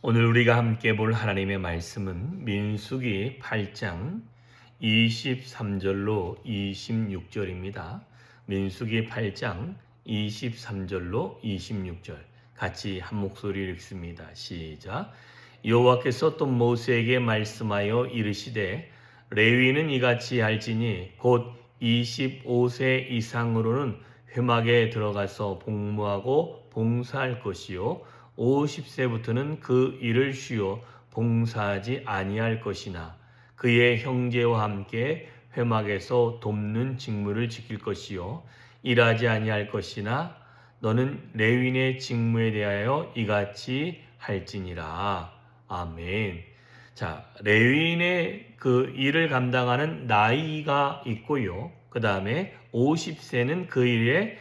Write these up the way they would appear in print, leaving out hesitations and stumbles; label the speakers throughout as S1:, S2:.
S1: 오늘 우리가 함께 볼 하나님의 말씀은 민수기 8장 23절로 26절입니다. 민수기 8장 23절로 26절 같이 한 목소리 읽습니다. 시작. 여호와께서 또 모세에게 말씀하여 이르시되 레위는 이같이 할지니 곧 25세 이상으로는 회막에 들어가서 복무하고 봉사할 것이요 50세부터는 그 일을 쉬어 봉사하지 아니할 것이나 그의 형제와 함께 회막에서 돕는 직무를 지킬 것이요 일하지 아니할 것이나 너는 레위인의 직무에 대하여 이같이 할지니라. 아멘. 자, 레위인의 그 일을 감당하는 나이가 있고요. 그 다음에 50세는 그 일에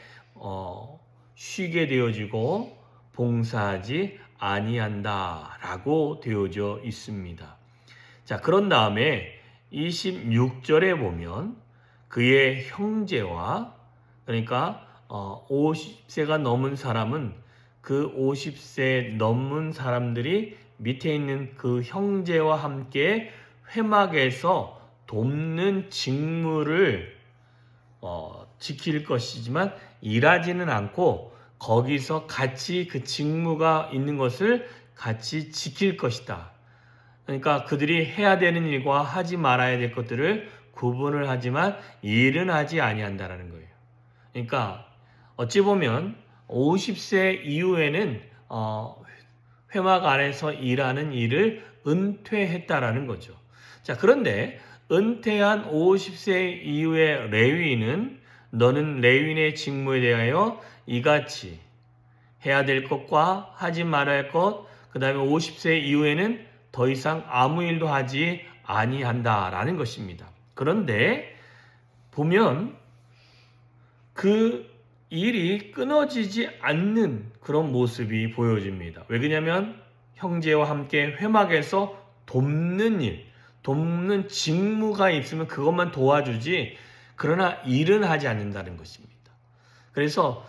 S1: 쉬게 되어지고 봉사하지 아니한다라고 되어져 있습니다. 자, 그런 다음에 26절에 보면 그의 형제와 그러니까 50세가 넘은 사람은 그 50세 넘은 사람들이 밑에 있는 그 형제와 함께 회막에서 돕는 직무를 지킬 것이지만 일하지는 않고 거기서 같이 그 직무가 있는 것을 같이 지킬 것이다. 그러니까 그들이 해야 되는 일과 하지 말아야 될 것들을 구분을 하지만 일은 하지 아니한다라는 거예요. 그러니까 어찌 보면 50세 이후에는 회막 안에서 일하는 일을 은퇴했다라는 거죠. 자, 그런데 은퇴한 50세 이후의 레위인은 너는 레위인의 직무에 대하여 이같이 해야 될 것과 하지 말아야 할 것, 그 다음에 50세 이후에는 더 이상 아무 일도 하지 아니한다라는 것입니다. 그런데 보면 그 일이 끊어지지 않는 그런 모습이 보여집니다. 왜 그러냐면 형제와 함께 회막에서 돕는 일, 돕는 직무가 있으면 그것만 도와주지 그러나 일은 하지 않는다는 것입니다. 그래서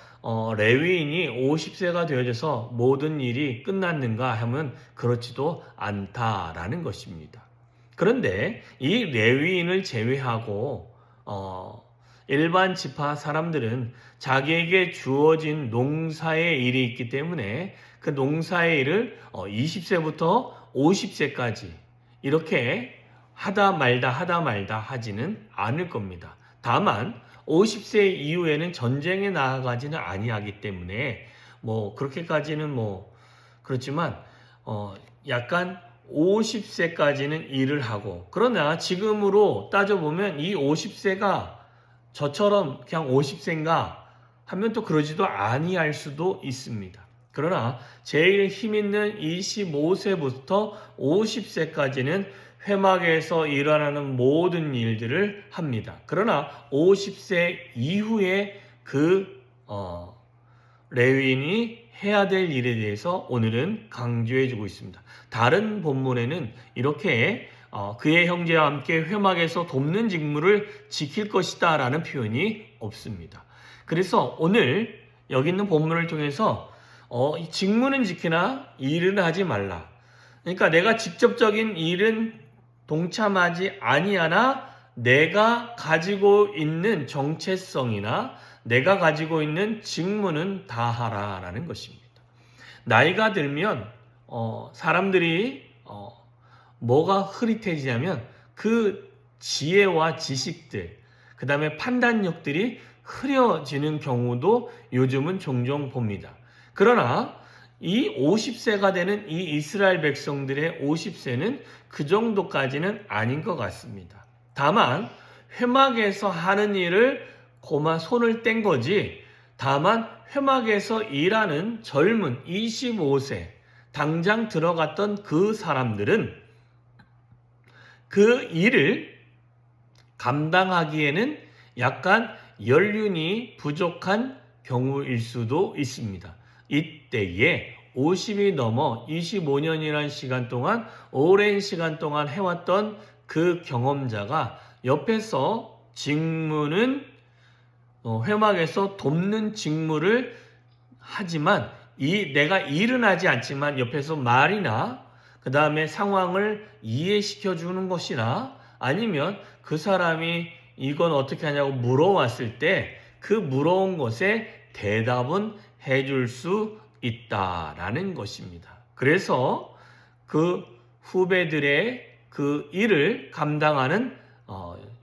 S1: 레위인이 50세가 되어져서 모든 일이 끝났는가 하면 그렇지도 않다라는 것입니다. 그런데 이 레위인을 제외하고 일반 지파 사람들은 자기에게 주어진 농사의 일이 있기 때문에 그 농사의 일을 20세부터 50세까지 이렇게 하다 말다 하지는 않을 겁니다. 다만 50세 이후에는 전쟁에 나아가지는 아니하기 때문에 그렇게까지는 그렇지만 약간 50세까지는 일을 하고, 그러나 지금으로 따져보면 이 50세가 저처럼 그냥 50세인가 하면 또 그러지도 아니할 수도 있습니다. 그러나 제일 힘 있는 25세부터 50세까지는 회막에서 일어나는 모든 일들을 합니다. 그러나 50세 이후에 그 레위인이 해야 될 일에 대해서 오늘은 강조해 주고 있습니다. 다른 본문에는 이렇게 그의 형제와 함께 회막에서 돕는 직무를 지킬 것이다 라는 표현이 없습니다. 그래서 오늘 여기 있는 본문을 통해서 직무는 지키나 일은 하지 말라. 그러니까 내가 직접적인 일은 동참하지 아니하나 내가 가지고 있는 정체성이나 내가 가지고 있는 직무는 다 하라라는 것입니다. 나이가 들면 사람들이 뭐가 흐릿해지냐면 그 지혜와 지식들, 그 다음에 판단력들이 흐려지는 경우도 요즘은 종종 봅니다. 그러나 이 50세가 되는 이 이스라엘 백성들의 50세는 그 정도까지는 아닌 것 같습니다. 다만 회막에서 하는 일을 고마 손을 뗀 거지, 다만 회막에서 일하는 젊은 25세 당장 들어갔던 그 사람들은 그 일을 감당하기에는 약간 연륜이 부족한 경우일 수도 있습니다. 이때에 50이 넘어 25년이라는 시간 동안 오랜 시간 동안 해왔던 그 경험자가 옆에서 직무는 회막에서 돕는 직무를 하지만 내가 일은 하지 않지만 옆에서 말이나 그 다음에 상황을 이해시켜 주는 것이나 아니면 그 사람이 이건 어떻게 하냐고 물어왔을 때 그 물어온 것에 대답은 해줄 수 있다라는 것입니다. 그래서 그 후배들의 그 일을 감당하는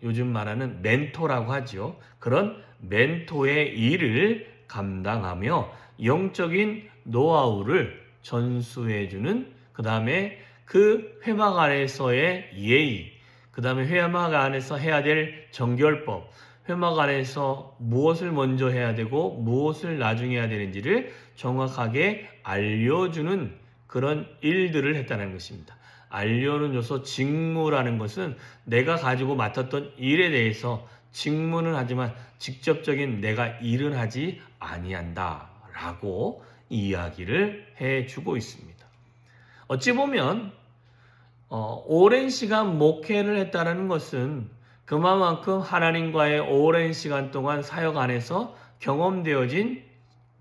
S1: 요즘 말하는 멘토라고 하죠. 그런 멘토의 일을 감당하며 영적인 노하우를 전수해주는 그 다음에 그 회막 안에서의 예의, 그 다음에 회막 안에서 해야 될 정결법, 회막 안에서 무엇을 먼저 해야 되고 무엇을 나중에 해야 되는지를 정확하게 알려주는 그런 일들을 했다는 것입니다. 알려줘서 직무라는 것은 내가 가지고 맡았던 일에 대해서 직무는 하지만 직접적인 내가 일은 하지 아니한다 라고 이야기를 해주고 있습니다. 어찌 보면 오랜 시간 목회를 했다는 것은 그만큼 하나님과의 오랜 시간 동안 사역 안에서 경험되어진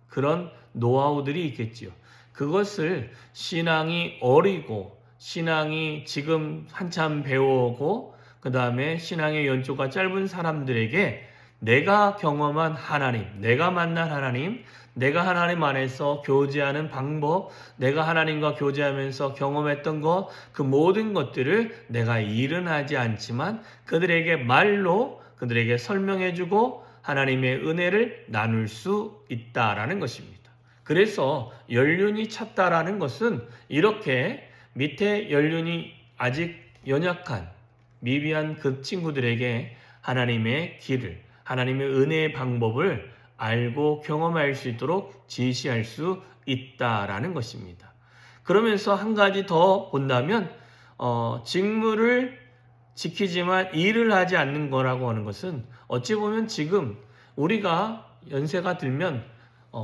S1: 그런 노하우들이 있겠지요. 그것을 신앙이 어리고 신앙이 지금 한참 배워오고 그 다음에 신앙의 연조가 짧은 사람들에게 내가 경험한 하나님, 내가 만난 하나님, 내가 하나님 안에서 교제하는 방법, 내가 하나님과 교제하면서 경험했던 것, 그 모든 것들을 내가 일은 하지 않지만 그들에게 말로 그들에게 설명해주고 하나님의 은혜를 나눌 수 있다라는 것입니다. 그래서 연륜이 찼다라는 것은 이렇게 밑에 연륜이 아직 연약한 미비한 그 친구들에게 하나님의 길을, 하나님의 은혜의 방법을 알고 경험할 수 있도록 지시할 수 있다라는 것입니다. 그러면서 한 가지 더 본다면 직무를 지키지만 일을 하지 않는 거라고 하는 것은 어찌 보면 지금 우리가 연세가 들면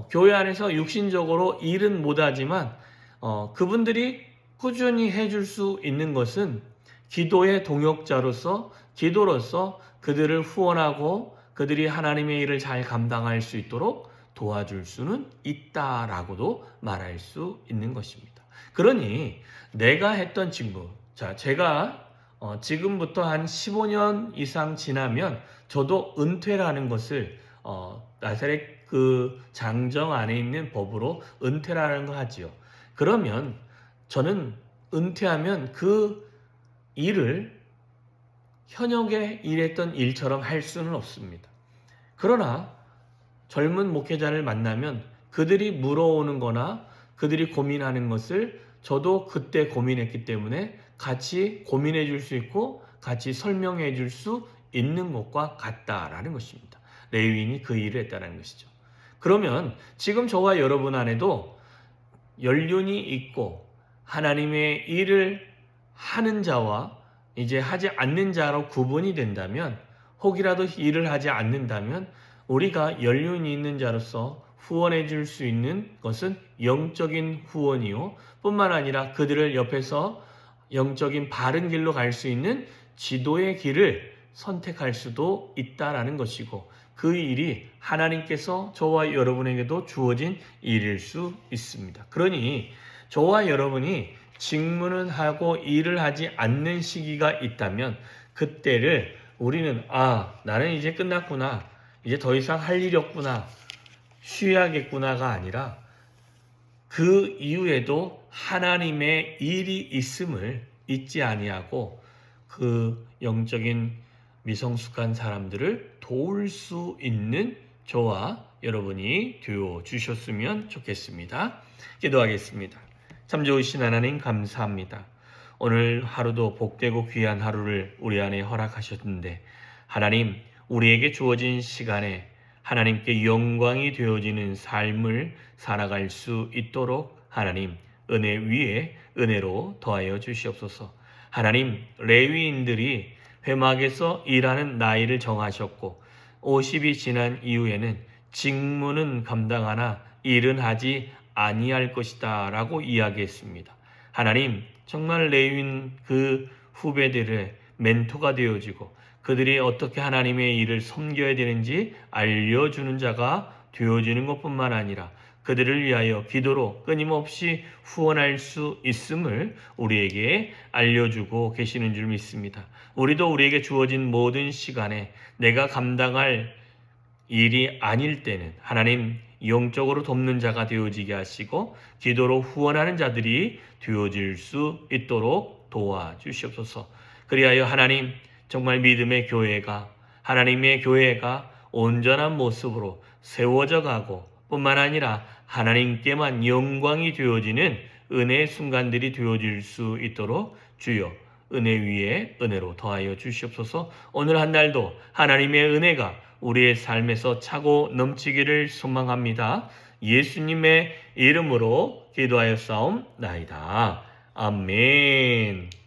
S1: 교회 안에서 육신적으로 일은 못하지만 그분들이 꾸준히 해줄 수 있는 것은 기도의 동역자로서 기도로서 그들을 후원하고 그들이 하나님의 일을 잘 감당할 수 있도록 도와줄 수는 있다라고도 말할 수 있는 것입니다. 그러니 내가 했던 직무, 자 제가 지금부터 한 15년 이상 지나면 저도 은퇴라는 것을 나사렛 그 장정 안에 있는 법으로 은퇴라는 걸 하지요. 그러면 저는 은퇴하면 그 일을 현역에 일했던 일처럼 할 수는 없습니다. 그러나 젊은 목회자를 만나면 그들이 물어오는 거나 그들이 고민하는 것을 저도 그때 고민했기 때문에 같이 고민해 줄 수 있고 같이 설명해 줄 수 있는 것과 같다라는 것입니다. 레위인이 그 일을 했다는 것이죠. 그러면 지금 저와 여러분 안에도 연륜이 있고 하나님의 일을 하는 자와 이제 하지 않는 자로 구분이 된다면 혹이라도 일을 하지 않는다면 우리가 연륜이 있는 자로서 후원해 줄 수 있는 것은 영적인 후원이요 뿐만 아니라 그들을 옆에서 영적인 바른 길로 갈 수 있는 지도의 길을 선택할 수도 있다라는 것이고 그 일이 하나님께서 저와 여러분에게도 주어진 일일 수 있습니다. 그러니 저와 여러분이 직무는 하고 일을 하지 않는 시기가 있다면 그때를 우리는 나는 이제 끝났구나. 이제 더 이상 할 일이 없구나. 쉬어야겠구나가 아니라 그 이후에도 하나님의 일이 있음을 잊지 아니하고 그 영적인 미성숙한 사람들을 도울 수 있는 저와 여러분이 되어 주셨으면 좋겠습니다. 기도하겠습니다. 참 좋으신 하나님 감사합니다. 오늘 하루도 복되고 귀한 하루를 우리 안에 허락하셨는데 하나님 우리에게 주어진 시간에 하나님께 영광이 되어지는 삶을 살아갈 수 있도록 하나님 은혜 위에 은혜로 더하여 주시옵소서. 하나님 레위인들이 회막에서 일하는 나이를 정하셨고 50이 지난 이후에는 직무는 감당하나 일은 하지 아니할 것이다 라고 이야기했습니다. 하나님 정말 레위인 그 후배들의 멘토가 되어지고 그들이 어떻게 하나님의 일을 섬겨야 되는지 알려주는 자가 되어지는 것뿐만 아니라 그들을 위하여 기도로 끊임없이 후원할 수 있음을 우리에게 알려주고 계시는 줄 믿습니다. 우리도 우리에게 주어진 모든 시간에 내가 감당할 일이 아닐 때는 하나님 영적으로 돕는 자가 되어지게 하시고 기도로 후원하는 자들이 되어질 수 있도록 도와주시옵소서. 그리하여 하나님 정말 믿음의 교회가 하나님의 교회가 온전한 모습으로 세워져 가고 뿐만 아니라 하나님께만 영광이 되어지는 은혜의 순간들이 되어질 수 있도록 주여 은혜 위에 은혜로 더하여 주시옵소서. 오늘 한 날도 하나님의 은혜가 우리의 삶에서 차고 넘치기를 소망합니다. 예수님의 이름으로 기도하여 싸움나이다. 아멘.